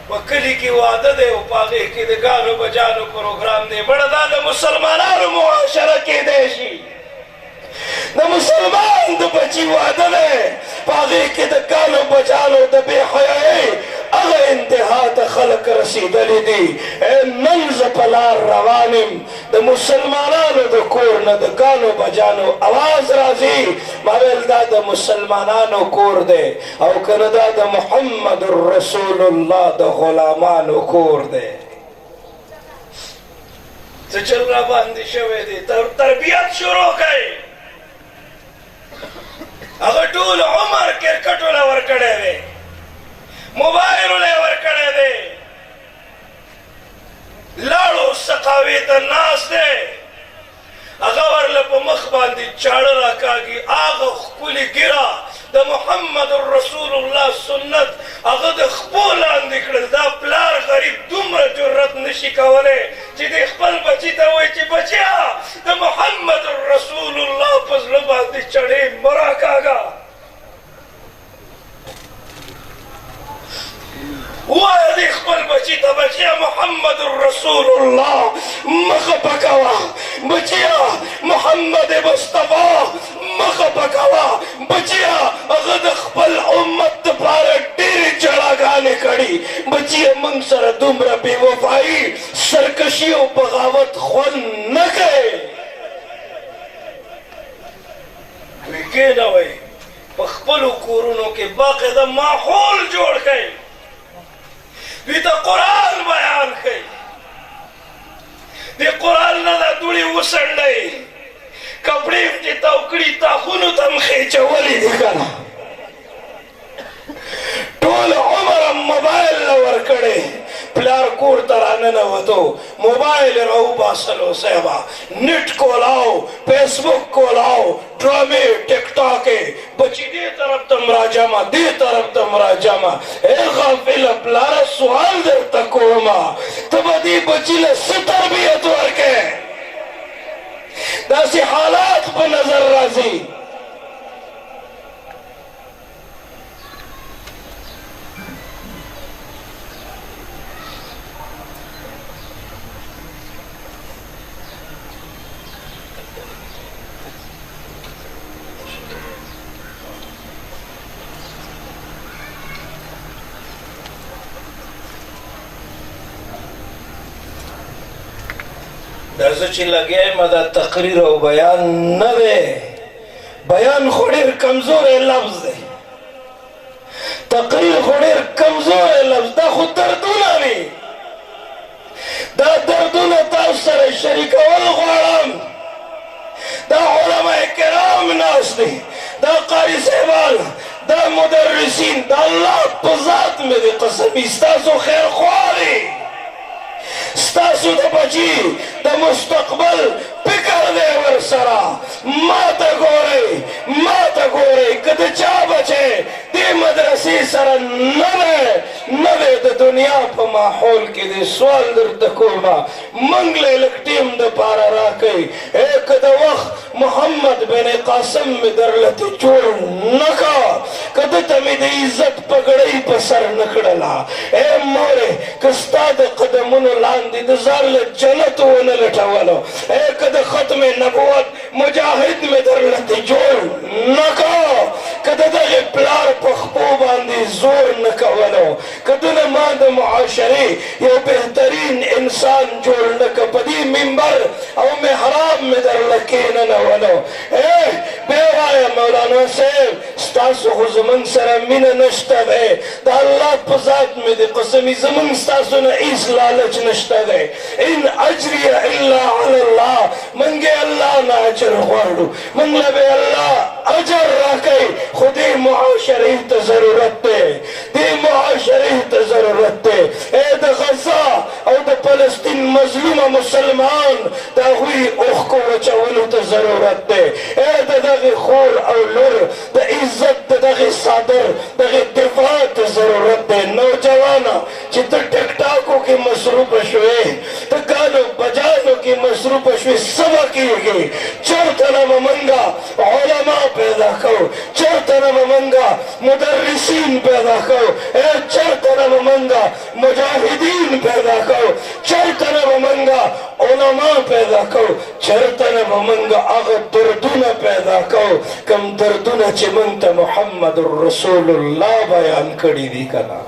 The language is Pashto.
وکلی کی واده دے و پاگے کی دے گانو بجانو پروگرام دے بڑا دا دا مسلمانانو معاشرہ کی دیشی دا مسلمان دا بچی واده دے پاگے کی دے گانو بجانو دا بے حیائی اغا انتہا تا خلق رسیدلی دی اے منز پلار روانم دا مسلمانانو دا کورنا دا گانو بجانو آواز رازی مابل دا مسلمانانو کور دے او کندا دا محمد رسول اللہ دا غلامانو کور دے چل را باندی شوے دی تربیت شروع کئی اگر طول عمر کرکٹو لور کڑے دے موبائلو لور کڑے دے لاڑو سقاویت الناس دے اغور لپ مخبان دی چاڑا کاگی آغا خپولی گرا دا محمد رسول اللہ سنت اغا دا خپولان دکڑل دا پلار غریب دومر جرت نشی کولے چی دی خپل بچی تا ہوئی چی بچیا دا محمد رسول اللہ پزلبان دی چڑے مرا کاگا وای دی خپل بچی تا بچیا محمد رسول اللہ مخ پکوا بچیا محمد مصطفیٰ مخ پکوا بچیا اغد خپل امت پارا دیر چڑا گانے کڑی بچیا منگ سر دمرا بے وفائی سرکشی و بغاوت خون نکے لیکن اوئی پخپلو کورونوں کے باقی ماحول جوڑ گئے بیتا قرآن بیان کئی دی قرآن ندا دوڑی وسن نئی کپڑی دی توکڑی تاخونو تم خیچا ولی دکھانا طول عمر موبائل لور کڑے پلار کور ترانه نوتو موبائل رو باسلو سیبا نیٹ کولاو فیس بک کولاو ڈرامے ٹک ٹاکے بچی دی طرف تم راجاما دی طرف تم راجاما اے غافل پلارا سوال در تکوما تب دی بچی لسی تربیت ورکے داسی حالات پہ نظر رازی درزو چی لگے مدہ تقریر و بیان نوے بیان خوڑیر کمزور لفظ دے تقریر خوڑیر کمزور لفظ دا خود دردونا بھی دا دردونا تاثر شریک والغوارم دا علماء کرام ناس دی دا قاری صحبان دا مدرسین دا اللہ پزات میں دی قسمی ستاسو خیر خواری ستاسو دا بچی دا مستقبل پکر دے ورسرا ما تا گورے کد چا بچے دی مدرسی سر نوے دا دنیا پا ماحول کی دی سوال در تکوما منگلے لکٹیم دا پارا راکے ایک دا وقت محمد بن قاسم میں در لتی چور نکا کد تمی دی عزت پگڑی پسر نکڑلا اے مورے کستا دا قدمون لاندی دا زال جنت ون لٹاولو اے کد ختم نبوت مجاہد میں در لتی چور نکا کد دا پلار پخپو باندی زور نکولو کد نماد معاشری یہ بہترین انسان جوڑ نکا پدی منبر او محراب میں در لکین نولو اے بیوایا مولانا صاحب ستاسو خو زمن سر من نشتا دے دا اللہ پزاد میں دے قسمی زمن ستاسو نا ایس لالچ نشتا دے ان اجری الا علی اللہ منگے اللہ نا اجر غوارڈو منگ لبے اللہ اجر راکے خودی معاشری تا ضرورت دے دی معاشری تا ضرورت دے اے دا غزہ او دا پلسطین مظلوم مسلمان دا ہوئی اوخ کو وچاولو تا ضرورت دے اے دا دغی خور او لور دا عزت دا دغی صادر دغی دفاع تا ضرورت دے نوجوانا چی تا ٹک ٹاکو کی مصروف شوئے تا گانو بجانو کی مصروف شوئے سبا کی گئی چرتنا ممنگا علماء پیدا کرو چرتنا ممنگا مدرسین پیدا کرو اے چرتنا ممنگا मुजाहिदीन पैदा करो चरतन बमंगा उलमा पैदा करो चरतन बमंगा अग दर्दुन पैदा करो कम दर्दुन चिमंत मोहम्मद रसूलुल्लाह बयान करी दी कना